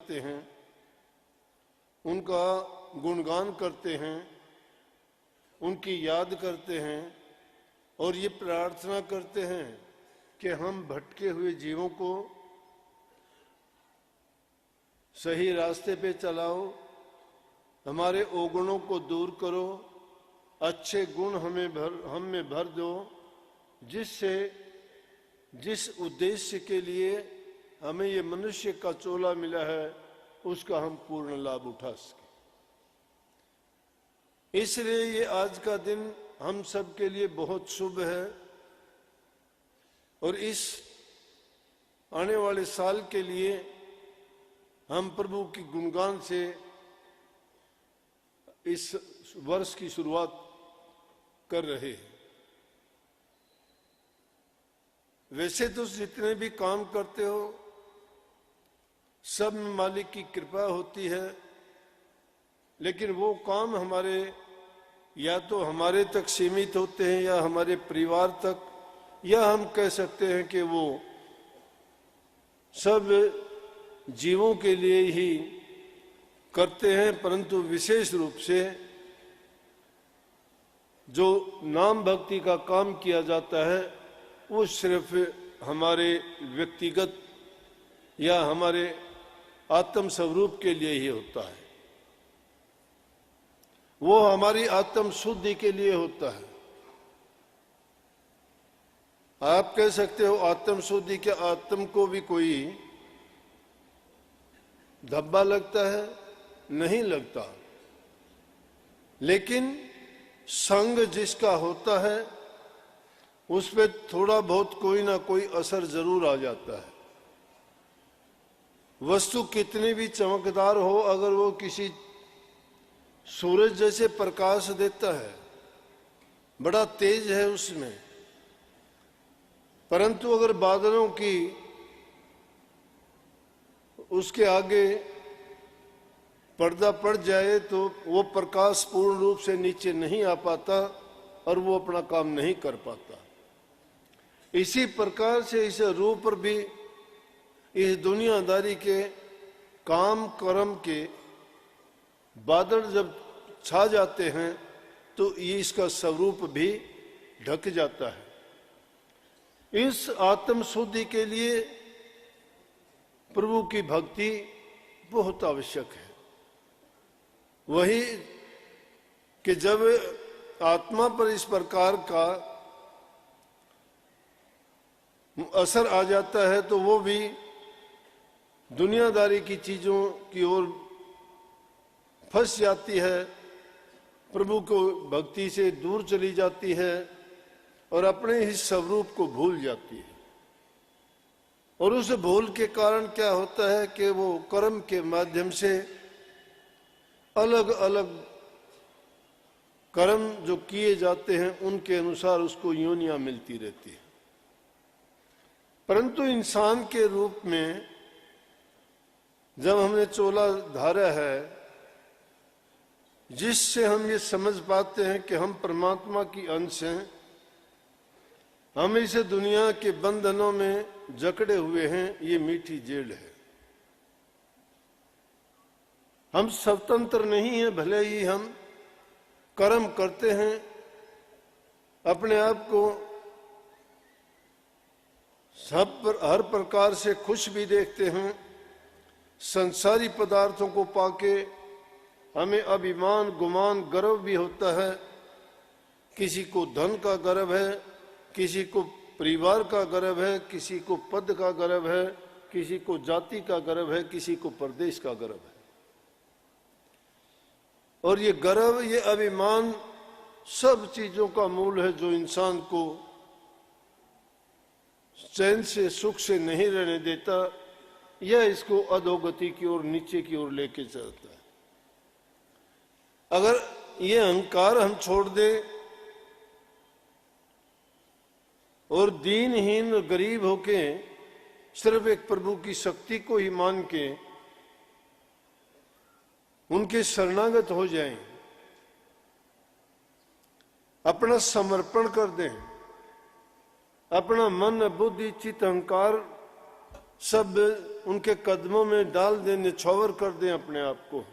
करते हैं, उनका गुणगान करते हैं, उनकी याद करते हैं और ये प्रार्थना करते हैं कि हम भटके हुए जीवों को सही रास्ते पे चलाओ, हमारे अवगुणों को दूर करो, अच्छे गुण हम में भर दो, जिससे जिस उद्देश्य के लिए हमें ये मनुष्य का चोला मिला है उसका हम पूर्ण लाभ उठा सके। इसलिए ये आज का दिन हम सब के लिए बहुत शुभ है और इस आने वाले साल के लिए हम प्रभु की गुणगान से इस वर्ष की शुरुआत कर रहे हैं। वैसे तो जितने भी काम करते हो सब में मालिक की कृपा होती है, लेकिन वो काम हमारे या तो हमारे तक सीमित होते हैं या हमारे परिवार तक, या हम कह सकते हैं कि वो सब जीवों के लिए ही करते हैं, परंतु विशेष रूप से जो नाम भक्ति का काम किया जाता है वो सिर्फ हमारे व्यक्तिगत या हमारे आत्म स्वरूप के लिए ही होता है, वो हमारी आत्म शुद्धि के लिए होता है। आप कह सकते हो आत्म शुद्धि के आत्म को भी कोई धब्बा लगता है? नहीं लगता, लेकिन संग जिसका होता है उस पर थोड़ा बहुत कोई ना कोई असर जरूर आ जाता है। वस्तु कितनी भी चमकदार हो, अगर वो किसी सूरज जैसे प्रकाश देता है, बड़ा तेज है उसमें, परंतु अगर बादलों की उसके आगे पर्दा पड़ जाए तो वो प्रकाश पूर्ण रूप से नीचे नहीं आ पाता और वो अपना काम नहीं कर पाता। इसी प्रकार से इस रूप पर भी इस दुनियादारी के काम कर्म के बादल जब छा जाते हैं तो ये इसका स्वरूप भी ढक जाता है। इस आत्म शुद्धि के लिए प्रभु की भक्ति बहुत आवश्यक है। वही कि जब आत्मा पर इस प्रकार का असर आ जाता है तो वो भी दुनियादारी की चीजों की ओर फंस जाती है, प्रभु को भक्ति से दूर चली जाती है और अपने ही स्वरूप को भूल जाती है। और उस भूल के कारण क्या होता है कि वो कर्म के माध्यम से अलग अलग कर्म जो किए जाते हैं उनके अनुसार उसको योनियां मिलती रहती है। परंतु इंसान के रूप में जब हमने चोला धारा है, जिससे हम ये समझ पाते हैं कि हम परमात्मा की अंश हैं, हम इस दुनिया के बंधनों में जकड़े हुए हैं, ये मीठी जेल है। हम स्वतंत्र नहीं हैं, भले ही हम कर्म करते हैं, अपने आप को सब पर हर प्रकार से खुश भी देखते हैं, संसारी पदार्थों को पाके हमें अभिमान गुमान गर्व भी होता है। किसी को धन का गर्व है, किसी को परिवार का गर्व है, किसी को पद का गर्व है, किसी को जाति का गर्व है, किसी को प्रदेश का गर्व है। और ये गर्व, ये अभिमान सब चीजों का मूल है जो इंसान को चैन से सुख से नहीं रहने देता या इसको अधोगति की ओर नीचे की ओर लेके चलता है। अगर ये अहंकार हम छोड़ दें और दीनहीन और गरीब होके सिर्फ एक प्रभु की शक्ति को ही मान के उनके शरणागत हो जाएं, अपना समर्पण कर दें, अपना मन बुद्धि चित्त अहंकार सब उनके कदमों में डाल दें, निछावर कर दें अपने आप को।